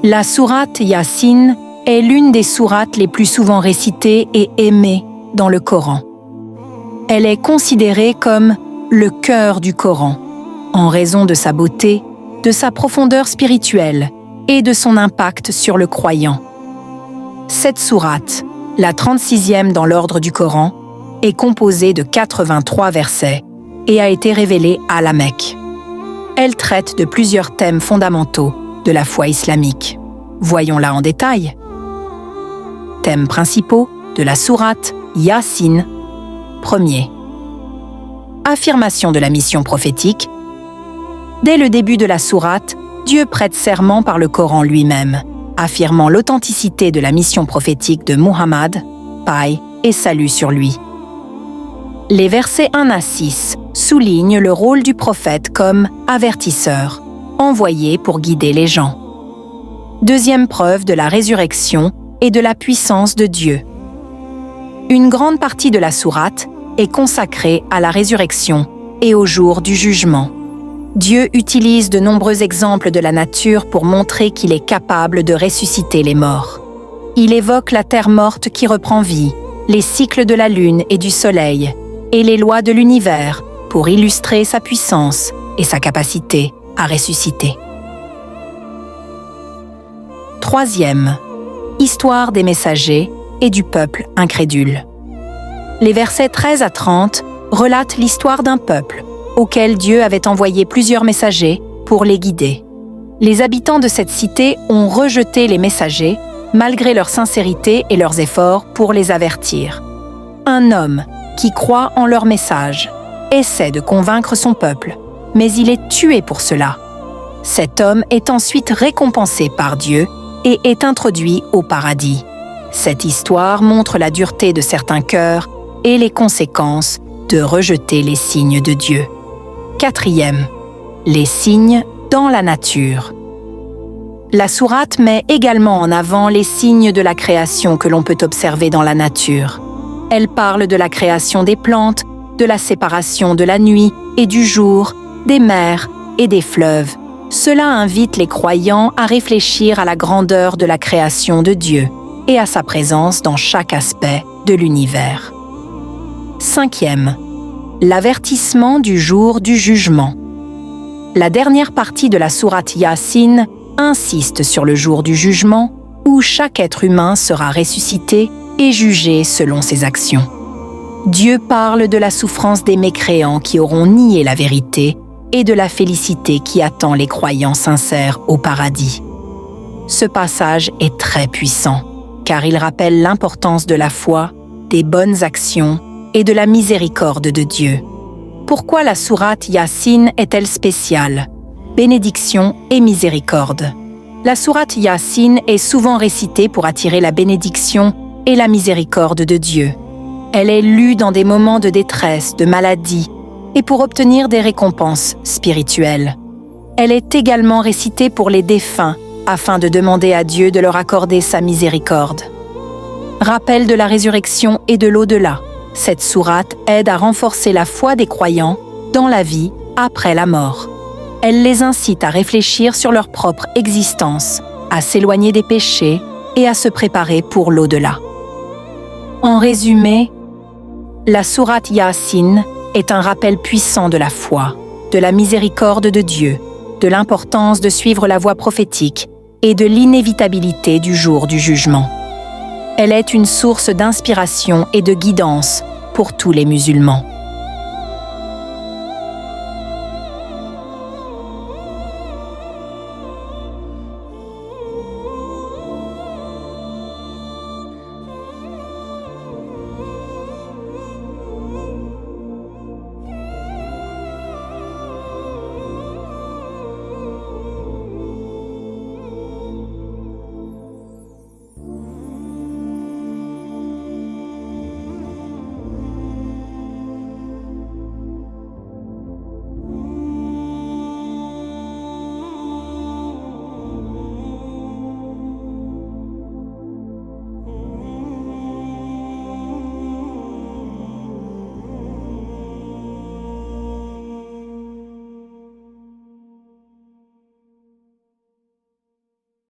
La sourate Yasin est l'une des sourates les plus souvent récitées et aimées dans le Coran. Elle est considérée comme le cœur du Coran, en raison de sa beauté, de sa profondeur spirituelle et de son impact sur le croyant. Cette sourate, la 36e dans l'ordre du Coran, est composée de 83 versets et a été révélée à la Mecque. Elle traite de plusieurs thèmes fondamentaux de la foi islamique. Voyons-la en détail. Thèmes principaux de la sourate Yasin. Premier. Affirmation de la mission prophétique. Dès le début de la sourate, Dieu prête serment par le Coran lui-même, affirmant l'authenticité de la mission prophétique de Muhammad, paix et salut sur lui. Les versets 1 à 6 soulignent le rôle du prophète comme avertisseur, envoyé pour guider les gens. Deuxième preuve de la résurrection et de la puissance de Dieu. Une grande partie de la sourate est consacrée à la résurrection et au jour du jugement. Dieu utilise de nombreux exemples de la nature pour montrer qu'il est capable de ressusciter les morts. Il évoque la terre morte qui reprend vie, les cycles de la lune et du soleil, et les lois de l'univers pour illustrer sa puissance et sa capacité à ressusciter. Troisième, histoire des messagers et du peuple incrédule. Les versets 13 à 30 relatent l'histoire d'un peuple auquel Dieu avait envoyé plusieurs messagers pour les guider. Les habitants de cette cité ont rejeté les messagers malgré leur sincérité et leurs efforts pour les avertir. Un homme qui croit en leur message essaie de convaincre son peuple, mais il est tué pour cela. Cet homme est ensuite récompensé par Dieu et est introduit au paradis. Cette histoire montre la dureté de certains cœurs et les conséquences de rejeter les signes de Dieu. Quatrième, les signes dans la nature. La sourate met également en avant les signes de la création que l'on peut observer dans la nature. Elle parle de la création des plantes, de la séparation de la nuit et du jour, des mers et des fleuves. Cela invite les croyants à réfléchir à la grandeur de la création de Dieu et à sa présence dans chaque aspect de l'univers. Cinquième, l'avertissement du jour du jugement. La dernière partie de la sourate Yasin insiste sur le jour du jugement où chaque être humain sera ressuscité et jugé selon ses actions. Dieu parle de la souffrance des mécréants qui auront nié la vérité et de la félicité qui attend les croyants sincères au paradis. Ce passage est très puissant, car il rappelle l'importance de la foi, des bonnes actions et de la miséricorde de Dieu. Pourquoi la sourate Yasin est-elle spéciale? Bénédiction et miséricorde. La sourate Yasin est souvent récitée pour attirer la bénédiction et la miséricorde de Dieu. Elle est lue dans des moments de détresse, de maladie, et pour obtenir des récompenses spirituelles. Elle est également récitée pour les défunts, afin de demander à Dieu de leur accorder sa miséricorde. Rappel de la résurrection et de l'au-delà. Cette sourate aide à renforcer la foi des croyants dans la vie après la mort. Elle les incite à réfléchir sur leur propre existence, à s'éloigner des péchés et à se préparer pour l'au-delà. En résumé, la sourate Yasin est un rappel puissant de la foi, de la miséricorde de Dieu, de l'importance de suivre la voie prophétique et de l'inévitabilité du jour du jugement. Elle est une source d'inspiration et de guidance pour tous les musulmans.